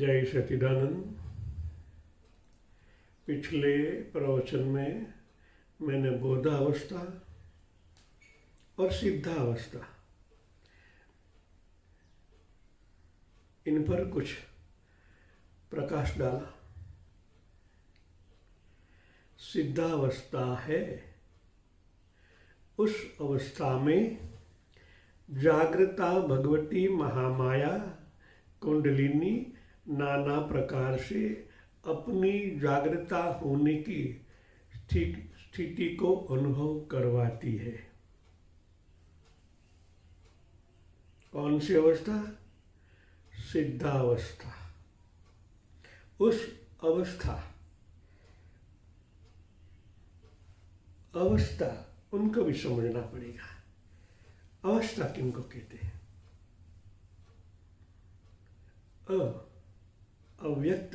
जय सच्चिदानंद। पिछले प्रवचन में मैंने बोधावस्था और सिद्धावस्था इन पर कुछ प्रकाश डाला। सिद्धावस्था है उस अवस्था में जागृता भगवती महामाया कुंडलिनी नाना प्रकार से अपनी जागृता होने की स्थिति को अनुभव करवाती है। कौन सी अवस्था? सिद्धावस्था। उस अवस्था उनको भी समझना पड़ेगा। अवस्था किनको कहते हैं? अव्यक्त,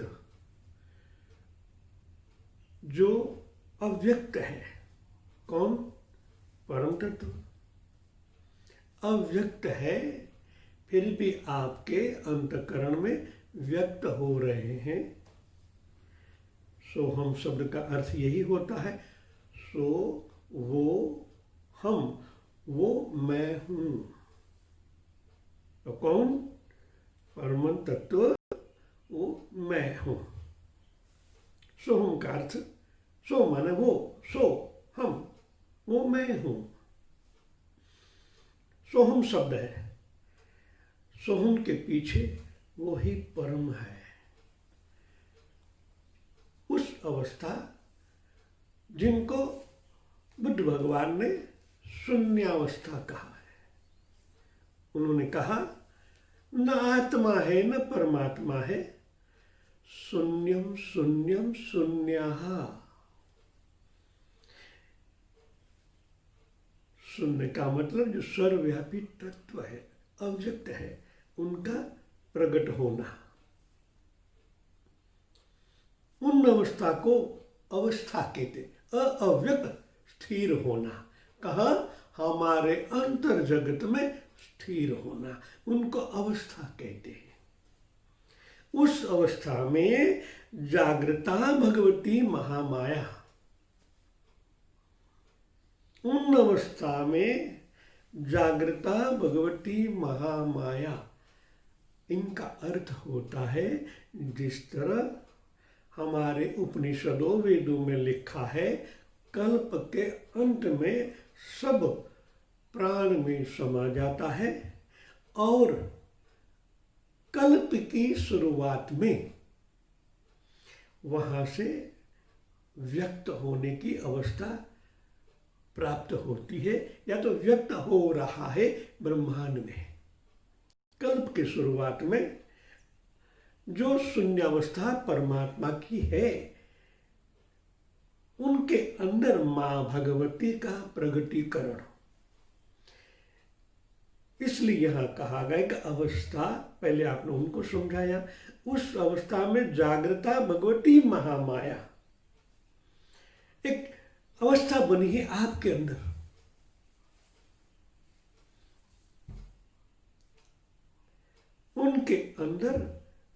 जो अव्यक्त है। कौन? परम तत्व अव्यक्त है, फिर भी आपके अंतःकरण में व्यक्त हो रहे हैं। सो हम शब्द का अर्थ यही होता है। सो वो हम, वो मैं हूं। तो कौन? परम तत्व, वो मैं हूं। सो हम का अर्थ, सो माने वो, सो हम, वो मैं हूं। सो हम शब्द है, सो हम के पीछे वो ही परम है। उस अवस्था जिनको बुद्ध भगवान ने शून्यावस्था कहा है। उन्होंने कहा न आत्मा है न परमात्मा है, शून्यम शून्यम शून्यः। शून्य का मतलब जो सर्वव्यापी तत्व है, अव्यक्त है, उनका प्रकट होना। उन अवस्था को अवस्था कहते। अव्यक्त स्थिर होना। कहा? हमारे अंतर जगत में स्थिर होना, उनको अवस्था कहते हैं। उस अवस्था में जागृता भगवती महामाया, उन अवस्था में जागृता भगवती महामाया, इनका अर्थ होता है जिस तरह हमारे उपनिषदों वेदों में लिखा है, कल्प के अंत में सब प्राण में समा जाता है और कल्प की शुरुआत में वहां से व्यक्त होने की अवस्था प्राप्त होती है, या तो व्यक्त हो रहा है ब्रह्मांड में। कल्प की शुरुआत में जो शून्यावस्था परमात्मा की है, उनके अंदर मां भगवती का प्रगटीकरण। इसलिए यहां कहा गया कि अवस्था, पहले आपने उनको समझाया, उस अवस्था में जागृता भगवती महामाया एक अवस्था बनी है आपके अंदर। उनके अंदर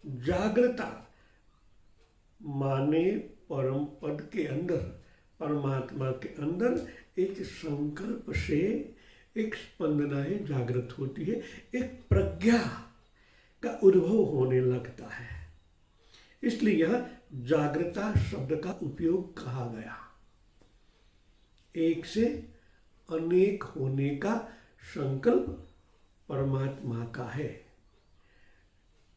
जागृता माने परम पद के अंदर, परमात्मा के अंदर एक संकल्प से एक स्पंदनाएं जागृत होती है, एक प्रज्ञा का उद्भव होने लगता है। इसलिए यह जागृता शब्द का उपयोग कहा गया। एक से अनेक होने का संकल्प परमात्मा का है।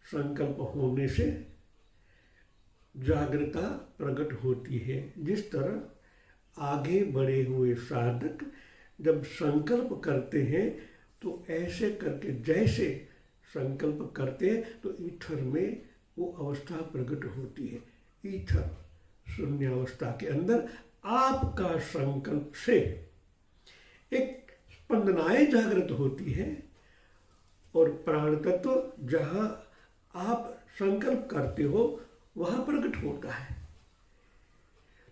संकल्प होने से जागृता प्रकट होती है। जिस तरह आगे बढ़े हुए साधक जब संकल्प करते हैं तो ऐसे करके जैसे संकल्प करते हैं तो ईथर में वो अवस्था प्रकट होती है। ईथर शून्यावस्था के अंदर आपका संकल्प से एक स्पंदनाएं जागृत होती है और प्राण तत्व जहां आप संकल्प करते हो वहां प्रकट होता है।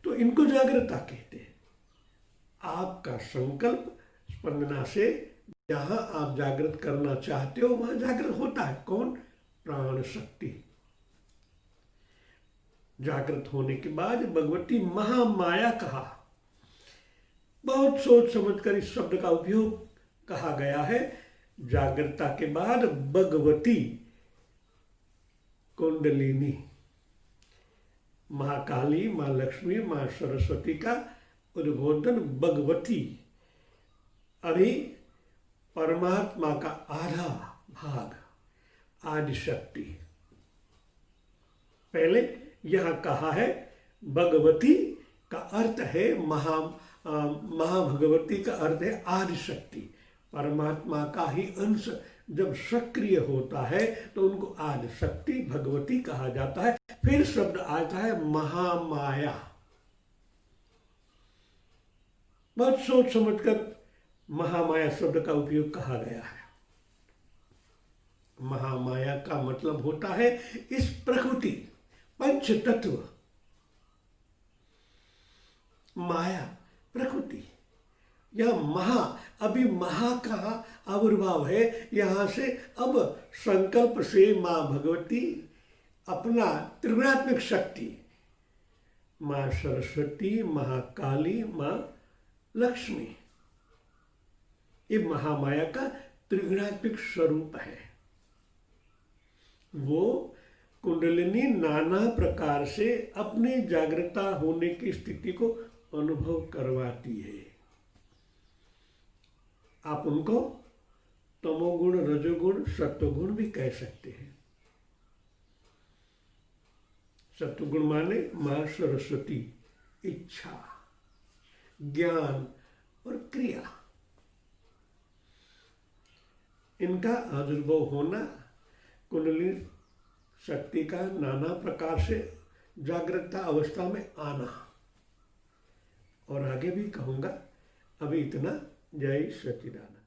तो इनको जागृता कहते हैं। आपका संकल्प स्पंदना से जहां आप जागृत करना चाहते हो वहां जागृत होता है। कौन? प्राण शक्ति। जागृत होने के बाद भगवती महामाया कहा। बहुत सोच समझकर इस शब्द का उपयोग कहा गया है। जागृतता के बाद भगवती कुंडलिनी, महाकाली, माँ लक्ष्मी, माँ सरस्वती का उद्बोधन भगवती, अभी परमात्मा का आधा भाग आदि शक्ति। पहले यह कहा है भगवती का अर्थ है महाभगवती का अर्थ है आदि शक्ति। परमात्मा का ही अंश जब सक्रिय होता है तो उनको आदि शक्ति भगवती कहा जाता है। फिर शब्द आता है महामाया। बहुत सोच समझकर महामाया शब्द का उपयोग कहा गया है। महामाया का मतलब होता है इस प्रकृति, पंच तत्व, माया, प्रकृति। यह अभी महा का आविर्भाव है। यहां से अब संकल्प से मां भगवती अपना त्रिगुणात्मक शक्ति, मां सरस्वती, महाकाली, मां लक्ष्मी, ये महामाया का त्रिगुणात्मक स्वरूप है। वो कुंडलिनी नाना प्रकार से अपने जागृता होने की स्थिति को अनुभव करवाती है। आप उनको तमोगुण, रजोगुण, सत्वगुण भी कह सकते हैं। सत्वगुण माने मां सरस्वती, इच्छा, ज्ञान और क्रिया, इनका आविर्भाव होना, कुंडलिनी शक्ति का नाना प्रकार से जागृता अवस्था में आना। और आगे भी कहूँगा, अभी इतना। जय सच्चिदानंद।